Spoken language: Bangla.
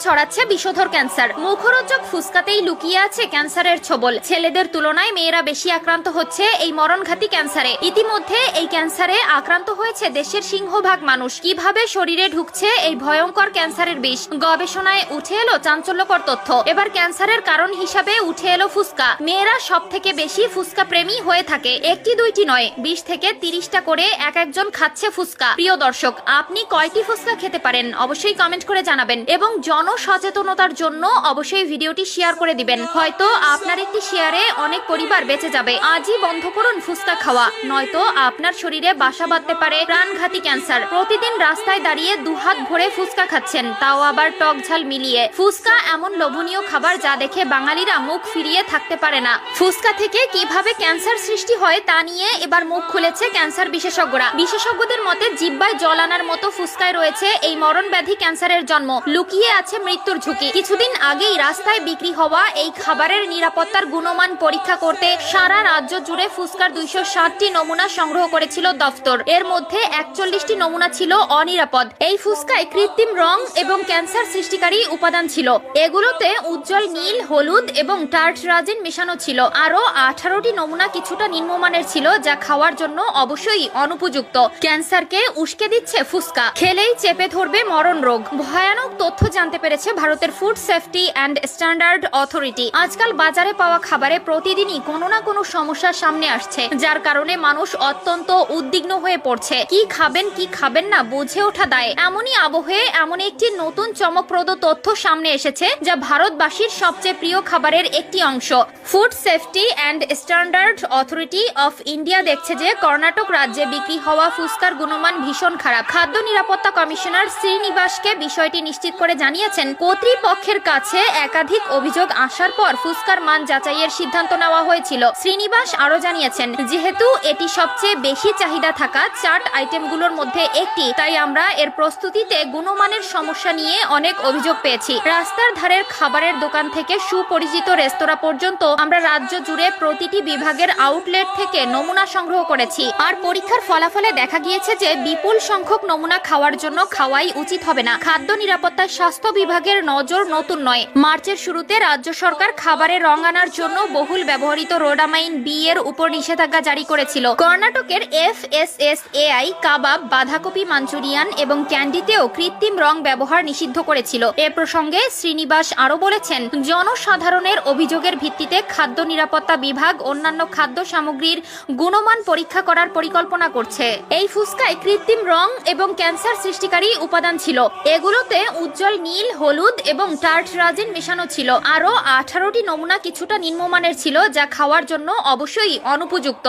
ছড়াচ্ছে বিষধর ক্যান্সার। মুখরোচক ফুসকাতেই লুকিয়ে আছে ক্যান্সারের ছোবল। ছেলেদের তুলনায় মেয়েরা বেশি আক্রান্ত হচ্ছে এই মরণঘাতী ক্যান্সারে। ইতিমধ্যে এই ক্যান্সারে আক্রান্ত হয়েছে দেশের সিংহভাগ মানুষ। কিভাবে শরীরে ঢুকছে এই ভয়ঙ্কর ক্যান্সারের বিষ? গবেষণায় উঠে এলো চাঞ্চল্যকর তথ্য। এবার ক্যান্সারের কারণ হিসাবে উঠে এলো ফুসকা। মেয়েরা সব থেকে বেশি ফুসকা প্রেমী হয়ে থাকে। একটি দুইটি নয়, 20 থেকে 30টা করে একজন খাচ্ছে ফুসকা। প্রিয় দর্শক, আপনি কয়টি ফুসকা খেতে পারেন অবশ্যই কমেন্ট করে জানাবেন এবং জনসচেতনতার জন্য অবশ্যই ভিডিওটি শেয়ার করে দিবেন। হয়তো আপনার একটি শেয়ারে অনেক পরিবার বেঁচে যাবে। আজই বন্ধ করুন ফুসকা খাওয়া, নয়তো আপনার শরীরে বাসা বাঁধতে পারে প্রাণঘাতী ক্যান্সার। প্রতিদিন রাস্তায় দাঁড়িয়ে দুহাত ভরে ফুসকা খাচ্ছেন, তাও আবার টক ঝাল মিলিয়ে। ফুসকা এমন লোভনীয় খাবার যা দেখে বাঙালিরা মুখ ফিরিয়ে থাকতে পারে না। ফুসকা থেকে কিভাবে ক্যান্সার সৃষ্টি হয় তা নিয়ে এবার মুখ খুলেছে ক্যান্সার বিশেষজ্ঞরা। বিশেষজ্ঞদের মতে জিহ্বায় জল আনার মতো ফুসকায় রয়েছে এই মরণ ব্যাধি ক্যান্সারের জন্ম, লুকিয়ে আছে মৃত্যুর ঝুঁকি। কিছুদিন আগেই রাস্তায় বিক্রি হওয়া এই খাবারের নিরাপত্তার গুণমান পরীক্ষা করতে সারা রাজ্য জুড়ে ফুসকার 260টি নমুনা সংগ্রহ করেছিল দফতর। এর মধ্যে 41টি নমুনা ছিল অনিরাপদ। এই ফুসকায় কৃত্রিম রং এবং ক্যান্সার সৃষ্টিকারী উপাদান ছিল। এগুলোতে উজ্জ্বল নীল, হলুদ এবং টার্টরাজিন মেশানো ছিল। আরো 18টি নমুনা কিছুটা নিম্নমানের ছিল, যা খাওয়ার জন্য অবশ্যই অনুপযুক্ত। ক্যান্সারকে উস্কে দিচ্ছে ফুসকা, খেলেই চেপে ধরবে মরণ রোগ। ভয়ানক তথ্য জানতে পেরেছে ভারতের food safety and standard authority. আজকাল বাজারে পাওয়া খাবারে প্রতিদিনই কোনো না কোনো সমস্যার সামনে আসছে, যার কারণে মানুষ অত্যন্ত উদ্বিগ্ন হয়ে পড়ছে। কি খাবেন কি খাবেন না বুঝে ওঠা দায়। এমনই আবহে এমন একটি নতুন চমকপ্রদ তথ্য সামনে এসেছে, যা ভারতবাসীর সবচেয়ে প্রিয় খাবারের একটি অংশ। Food safety and standard authority of India দেখছে যে কর্ণাটক রাজ্যে বিক্রি হওয়া ফুসকার গুণমান ভীষণ খারাপ। খাদ্য নিরাপত্তা কমিশনার শ্রীনিবাসকে বিষয়টি নিশ্চিত করে জানিয়েছেন, কর্তৃপক্ষের কাছে একাধিক অভিযোগ আসার পর ফুসকার মান যাচাইয়ের সিদ্ধান্ত নেওয়া হয়েছিল। শ্রীনিবাস আরো জানিয়েছেন, যেহেতু এটি সবচেয়ে বেশি চাহিদা থাকা চাট আইটেমগুলোর মধ্যে একটি, তাই আমরা এর প্রস্তুতিতে গুণমানের সমস্যা নিয়ে অনেক অভিযোগ পেয়েছি। রাস্তার ধারের খাবারের দোকান থেকে সুপরিচিত রেস্তোরাঁ পর্যন্ত আমরা রাজ্য জুড়ে প্রতিটি বিভাগের আউটলেট থেকে নমুনা সংগ্রহ করেছি। আর পরীক্ষার ফলাফলে দেখা গিয়েছে যে বিপুল সংখ্যক নমুনা খাওয়ার জন্য খাওয়াই উচিত হবে না। খাদ্য নিরাপত্তায় স্বাস্থ্য বিভাগের নজর নতুন নয়। মার্চের শুরুতে রাজ্য সরকার খাবারে রং আনার জন্য বহুল ব্যবহৃত রোডামাইন বি এর উপর নিষেধাজ্ঞা জারি করেছিল। কর্ণাটকের FSSAI কাবাব, বাঁধাকপি মাঞ্চুরিয়ান এবং ক্যান্ডিতেও কৃত্রিম রং ব্যবহার নিষিদ্ধ করেছিল। এ প্রসঙ্গে শ্রীনিবাস আরো বলেছেন, জনসাধারণের অভিযোগের ভিত্তিতে খাদ্য নিরাপত্তা বিভাগ অন্যান্য খাদ্য সামগ্রীর গুণমান পরীক্ষা করার পরিকল্পনা করছে। এই ফুসকায় কৃত্রিম রং এবং ক্যান্সার সৃষ্টিকারী উপাদান ছিল। এগুলোতে উজ্জ্বল নীল, হলুদ এবং টার্টরাজিন মেশানো ছিল। আরো 18টি নমুনা কিছুটা নিম্নমানের ছিল, যা খাওয়ার জন্য অবশ্যই অনুপযুক্ত।